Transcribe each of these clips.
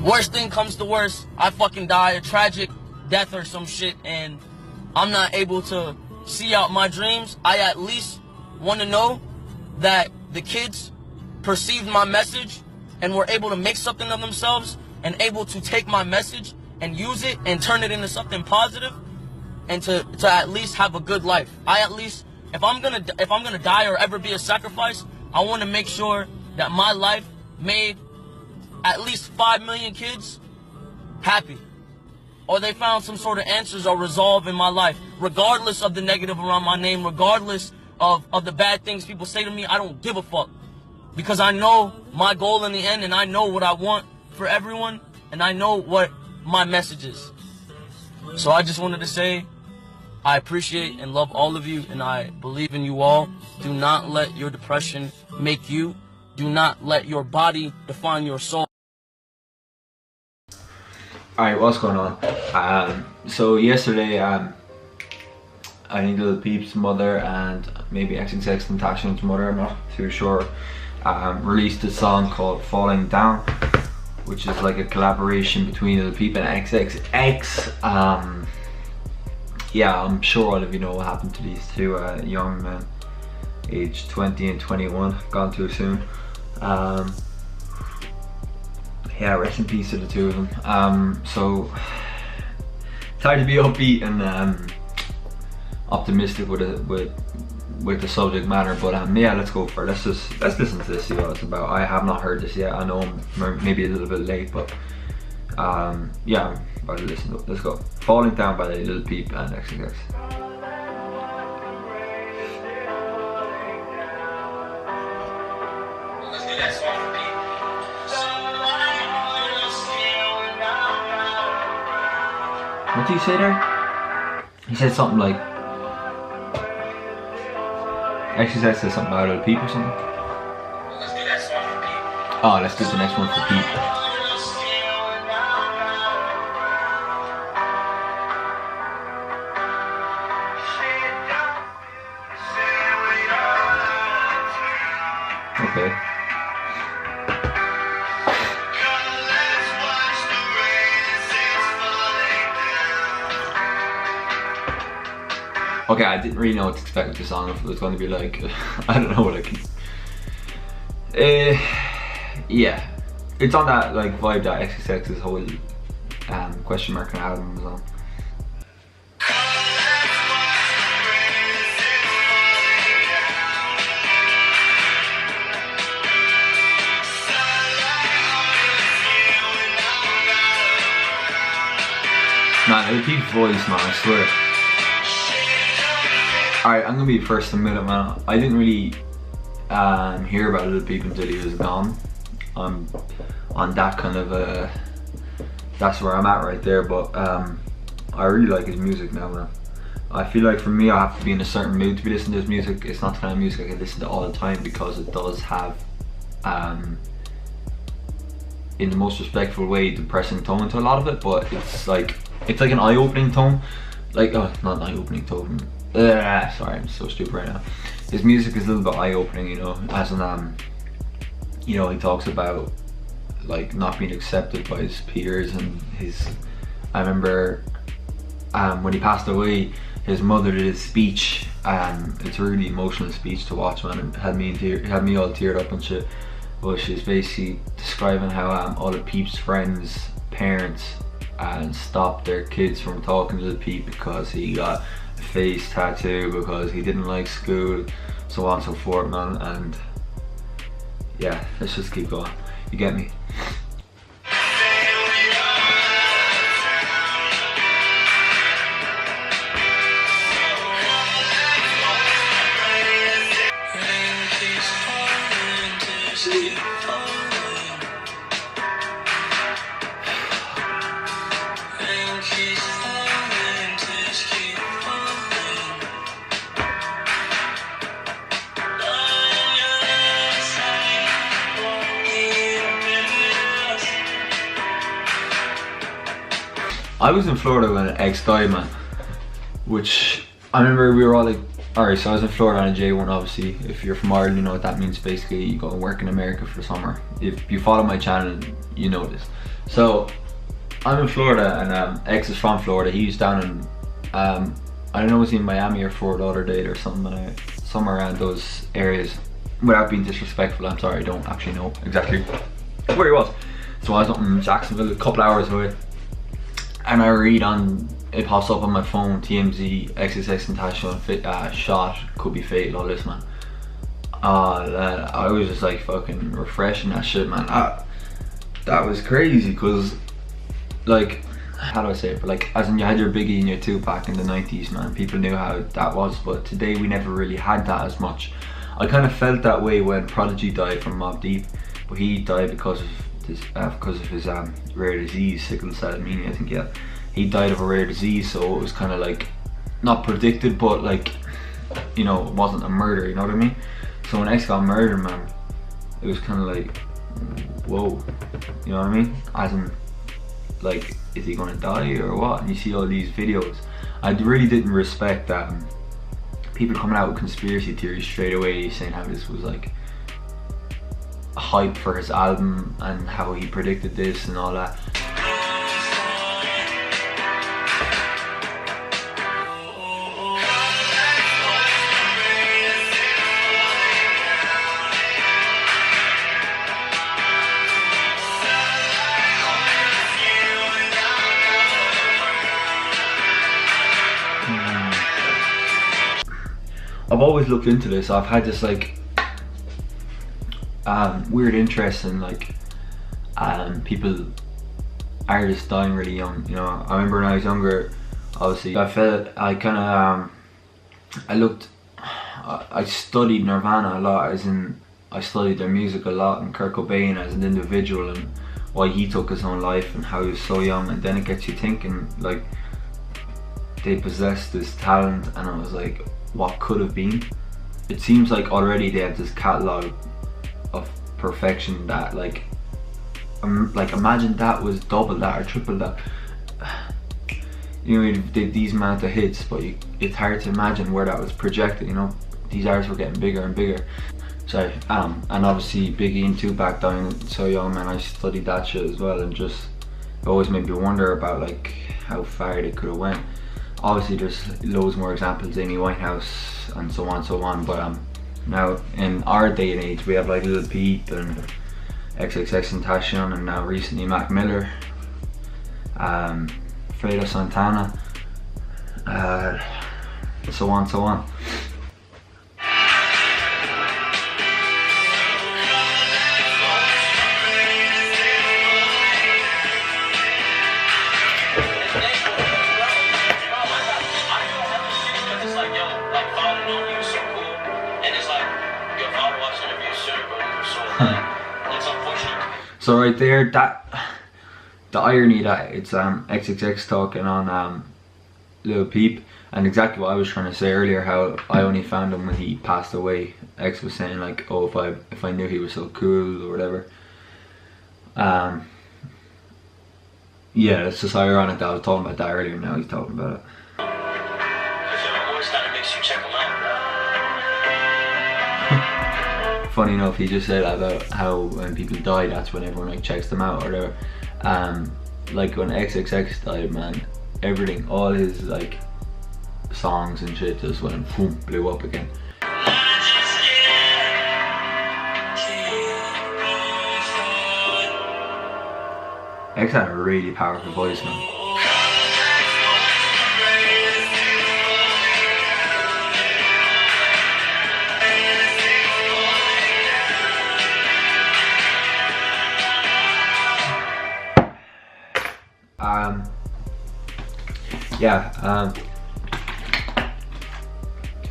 worst thing comes to worst, I fucking die a tragic death or some shit, and I'm not able to see out my dreams, I at least want to know that the kids perceived my message and were able to make something of themselves and able to take my message and use it and turn it into something positive, and to at least have a good life. I at least, if I'm gonna die or ever be a sacrifice, I want to make sure that my life made at least 5 million kids happy, or they found some sort of answers or resolve in my life, regardless of the negative around my name, regardless of the bad things people say to me. I don't give a fuck, because I know my goal in the end, and I know what I want for everyone, and I know what my message is. So I just wanted to say I appreciate and love all of you, and I believe in you all. Do not let your depression make you. Do not let your body define your soul. Alright, what's going on? So yesterday, I think Lil Peep's mother and maybe XXXTentaction's mother, I'm not too sure, released a song called Falling Down, which is like a collaboration between Lil Peep and XXX. Yeah, I'm sure all of you know what happened to these two young men, aged 20 and 21, gone too soon. Yeah, rest in peace to the two of them. So it's hard to be upbeat and optimistic with the subject matter, but yeah, let's go for it. Let's listen to this, see what it's about. I have not heard this yet. I know I'm maybe a little bit late, but yeah, I'm about to listen to it. Let's go. Falling Down by Lil Peep and XXX. What did he say there? He said something like, XXX said something about Lil Peep or something. Oh, let's do the next one for Peep. Okay. Okay, I didn't really know what to expect with the song. If it was going to be like, I don't know, like, yeah, it's on that like vibe that XXX's whole question mark and album was on. Man, Lil Peep's voice, man, I swear. Alright, I'm gonna be the first to admit it, man. I didn't really hear about Lil Peep until he was gone. I'm on that kind of that's where I'm at right there, but I really like his music now, man. I feel like for me, I have to be in a certain mood to be listening to his music. It's not the kind of music I can listen to all the time, because it does have in the most respectful way, depressing tone to a lot of it, but it's like an eye-opening tone. Like, oh, not an eye-opening tone. Sorry, I'm so stupid right now. His music is a little bit eye-opening, you know, as in, you know, he talks about like not being accepted by his peers and his. I remember when he passed away, his mother did his speech. It's a really emotional speech to watch, man. It had me all teared up and shit. But she's basically describing how all of Peep's friends' parents stopped their kids from talking to the Peep because he got a face tattoo, because he didn't like school, so on and so forth, man. And yeah, let's just keep going. You get me? I was in Florida when an ex died, man, which I remember we were all like, alright, so I was in Florida on a J1, obviously. If you're from Ireland, you know what that means. Basically, you go and work in America for the summer. If you follow my channel, you know this. So I'm in Florida, and X is from Florida. He's down in I don't know, was he in Miami or Fort Lauderdale or something, somewhere around those areas. Without being disrespectful, I'm sorry, I don't actually know exactly where he was. So I was up in Jacksonville, a couple hours away, and I read on, it pops up on my phone, TMZ, XXXTentaction, shot, could be fatal, all this, man. I was just like fucking refreshing that shit, man. That was crazy, cause like, how do I say it, but like, as in you had your Biggie and your Tupac in the 90s, man, people knew how that was, but today we never really had that as much. I kind of felt that way when Prodigy died from Mobb Deep, but he died because of his rare disease, sickle cell anemia, I think. Yeah, he died of a rare disease, so it was kind of like not predicted, but like, you know, it wasn't a murder, you know what I mean? So when X got murdered, man, it was kind of like, whoa, you know what I mean? As in, like, is he gonna die or what? And you see all these videos. I really didn't respect people coming out with conspiracy theories straight away, saying how this was like hype for his album and how he predicted this and all that. I've always looked into this. I've had this like weird interest in like people, artists dying really young. You know, I remember when I was younger, obviously I studied Nirvana a lot, as in I studied their music a lot, and Kurt Cobain as an individual and why he took his own life and how he was so young. And then it gets you thinking, like, they possess this talent, and I was like, what could have been? It seems like already they have this catalogue of perfection that like imagine that was double that or triple that. You know, they did these amount of hits, but it's hard to imagine where that was projected, you know? These artists were getting bigger and bigger. So, and obviously Biggie and Tupac dying so young, man, I studied that shit as well, and just, it always made me wonder about like how far they could have went. Obviously there's loads more examples, Amy Winehouse and so on, but now in our day and age we have like Lil Peep and XXXTentaction, and now recently Mac Miller, Fredo Santana, so on. So right there, the irony that it's XXX talking on Lil Peep, and exactly what I was trying to say earlier, how I only found him when he passed away. X was saying like, oh, if I knew he was so cool or whatever. Yeah, it's just ironic that I was talking about that earlier, and now he's talking about it. Funny enough, he just said about how when people die, that's when everyone like checks them out or whatever. Like when XXX died, man, everything, all his like songs and shit just went boom, blew up again. X had a really powerful voice, man.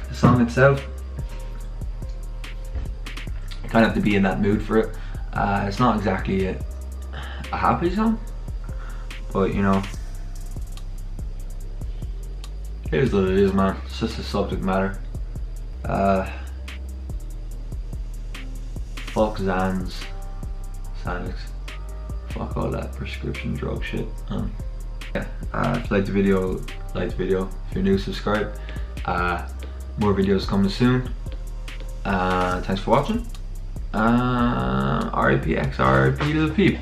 The song itself, you kind of have to be in that mood for it. It's not exactly a happy song, but you know, it is what it is, man. It's just a subject matter. Fuck Xanax, fuck all that prescription drug shit. Yeah, if you liked the video, like the video. If you're new, subscribe. More videos coming soon. Thanks for watching. RIP X, RIP Lil Peep.